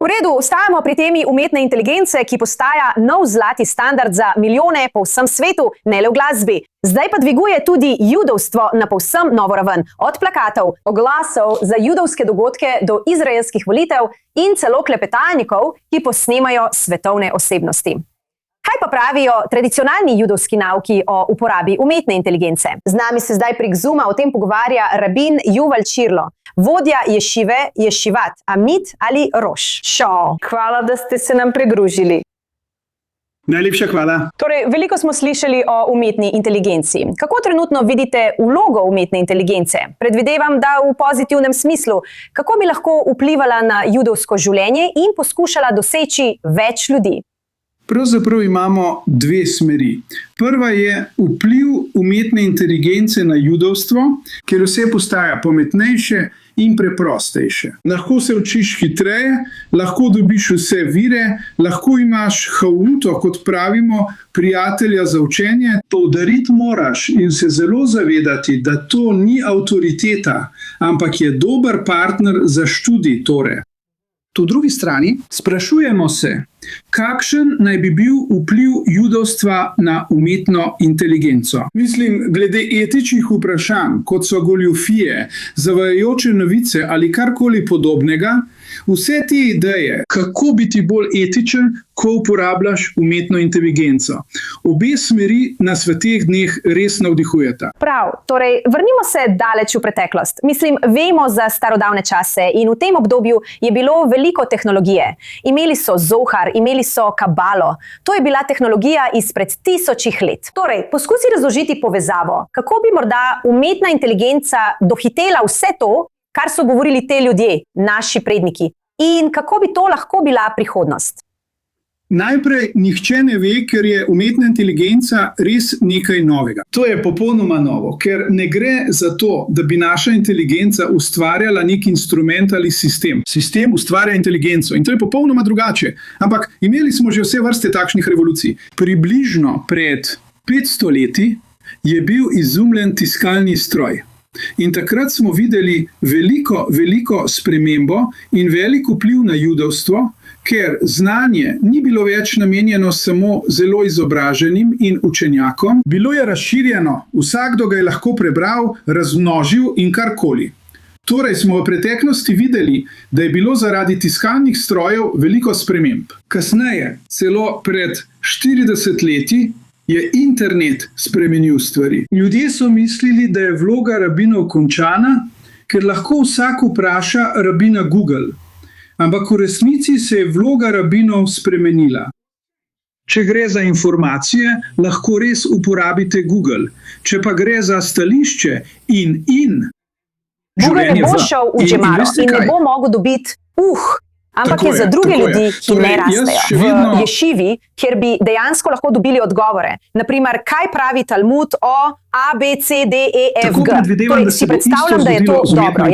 V redu, ostajamo pri temi umetne inteligence, ki postaja nov zlati standard za milijone po vsem svetu, ne le v glasbi. Zdaj pa dviguje tudi judovstvo na povsem novo raven. Od plakatov, oglasov za judovske dogodke do izraelskih volitev in celo klepetalnikov, ki posnemajo svetovne osebnosti. Kaj pa pravijo tradicionalni judovski nauki o uporabi umetne inteligence? Z nami se zdaj prek Zooma o tem pogovarja rabin Yuval Čirlo, vodja ješive Ješivat, Amit ali Roš. Hvala, da ste se nam pridružili. Najlepša hvala. Torej, veliko smo slišali o umetni inteligenci. Kako trenutno vidite vlogo umetne inteligence? Predvidevam, da v pozitivnem smislu. Kako bi lahko vplivala na judovsko življenje in poskušala doseči več ljudi? Pravzaprav imamo dve smeri. Prva je vpliv umetne inteligence na judovstvo, ker vse postaja pametnejše in preprostejše. Lahko se učiš hitreje, lahko dobiš vse vire, lahko imaš hauto, kot pravimo, prijatelja za učenje. Poudariti moraš in se zelo zavedati, da to ni avtoriteta, ampak je dober partner za študij torej. Po drugi strani sprašujemo se, kakšen naj bi bil vpliv judovstva na umetno inteligenco. Mislim, glede etičnih vprašanj, kot so goljufije, zavajajoče novice ali karkoli podobnega, vse te ideje, kako biti bolj etičen, ko uporabljaš umetno inteligenco. Obe smeri nas v teh dneh res navdihujeta. Prav, torej vrnimo se daleč v preteklost. Mislim, vemo za starodavne čase in v tem obdobju je bilo veliko tehnologije. Imeli so Zohar, imeli so Kabalo. To je bila tehnologija izpred tisočih let. Torej, poskusi razložiti povezavo, kako bi morda umetna inteligenca dohitela vse to, kar so govorili te ljudje, naši predniki, in kako bi to lahko bila prihodnost. Najprej nihče ne ve, ker je umetna inteligenca res nekaj novega. To je popolnoma novo, ker ne gre za to, da bi naša inteligenca ustvarjala nek instrument ali sistem. Sistem ustvarja inteligenco in to je popolnoma drugače. Ampak imeli smo že vse vrste takšnih revolucij. Približno pred 500 leti je bil izumljen tiskalni stroj. In takrat smo videli veliko spremembo in velik vpliv na judovstvo, ker znanje ni bilo več namenjeno samo zelo izobraženim in učenjakom, bilo je razširjeno, vsakdo ga je lahko prebral, razmnožil in karkoli. Torej smo v preteklosti videli, da je bilo zaradi tiskalnih strojev veliko sprememb. Kasneje, celo pred 40 leti, je internet spremenil stvari. Ljudje so mislili, da je vloga rabinov končana, ker lahko vsak vpraša rabina Google. Ampak v resnici se je vloga rabinov spremenila. Če gre za informacije, lahko res uporabite Google. Če pa gre za stališče in Google ne bo šel v džemaro in ne bo mogel dobiti ampak je za druge ljudi, ki ne rastejo. V ješivi, kjer bi dejansko lahko dobili odgovore. Naprimer, kaj pravi Talmud o A, B, C, D, E, F, G. Torej, si predstavljam, da je to dobro.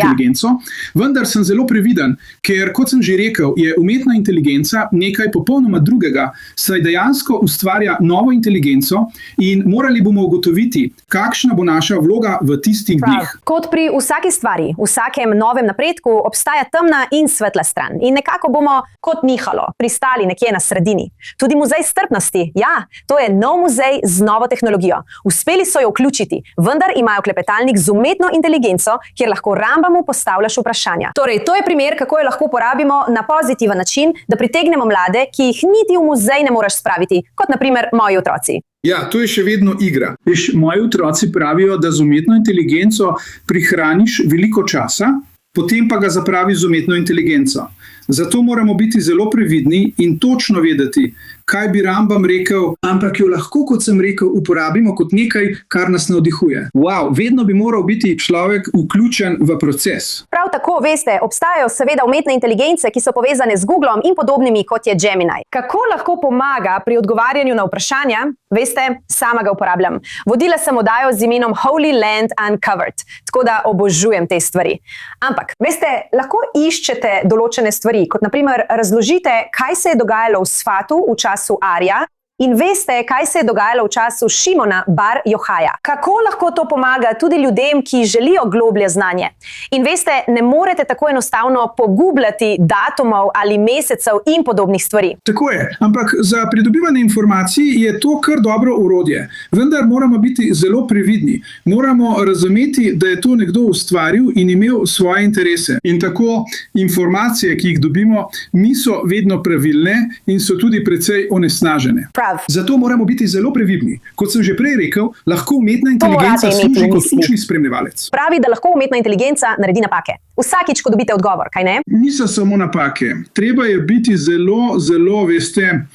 Vendar sem zelo previden, ker, kot sem že rekel, je umetna inteligenca nekaj popolnoma drugega, saj dejansko ustvarja novo inteligenco in morali bomo ugotoviti, kakšna bo naša vloga v tistih dneh. Kot pri vsaki stvari, vsakem novem napredku, obstaja temna in svetla stran. In nekako bomo kot nihalo pristali nekje na sredini. Tudi muzej strpnosti, ja, to je nov muzej z novo tehnologijo. Uspeli so jo vključiti, vendar imajo klepetalnik z umetno inteligenco, kjer lahko Rambamu postavljaš vprašanja. Torej, to je primer, kako jo lahko uporabimo na pozitiven način, da pritegnemo mlade, ki jih niti v muzej ne moreš spraviti, kot naprimer moji otroci. Ja, to je še vedno igra. Moji otroci pravijo, da z umetno inteligenco prihraniš veliko časa, potem pa ga zapravi z umetno inteligenco. Zato moramo biti zelo previdni in točno vedeti, kaj bi Rambam rekel, ampak jo lahko, kot sem rekel, uporabimo kot nekaj, kar nas navdihuje. Vedno bi moral biti človek vključen v proces. Prav tako, veste, obstajajo seveda umetne inteligence, ki so povezane z Googlom in podobnimi, kot je Gemini. Kako lahko pomaga pri odgovarjanju na vprašanja? Veste, sama ga uporabljam. Vodila sem oddajo z imenom Holy Land Uncovered, tako da obožujem te stvari. Ampak, veste, lahko iščete določene stvari, kot naprimer razložite, kaj se je dogajalo v Sfatu v času Arija, In veste, kaj se je dogajalo v času Šimona bar Johaja. Kako lahko to pomaga tudi ljudem, ki želijo globlje znanje. In veste, ne morete tako enostavno pogubljati datumov ali mesecev in podobnih stvari. Tako je, ampak za pridobivanje informacij je to kar dobro orodje. Vendar moramo biti zelo previdni. Moramo razumeti, da je to nekdo ustvaril in imel svoje interese. In tako informacije, ki jih dobimo, niso vedno pravilne in so tudi precej onesnažene. Zato moramo biti zelo previdni. Kot sem že prej rekel, lahko umetna inteligenca služi kot učni spremljevalec. Pravi, da lahko umetna inteligenca naredi napake. Vsakič, ko dobite odgovor, kaj ne? Niso samo napake. Treba je biti zelo, veste,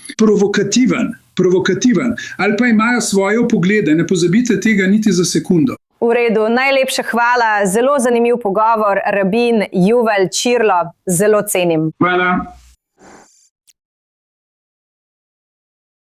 provokativen. Ali pa imajo svoje poglede. Ne pozabite tega niti za sekundo. V redu, najlepša hvala. Zelo zanimiv pogovor, rabin Juval Čirlo. Zelo cenim. Hvala.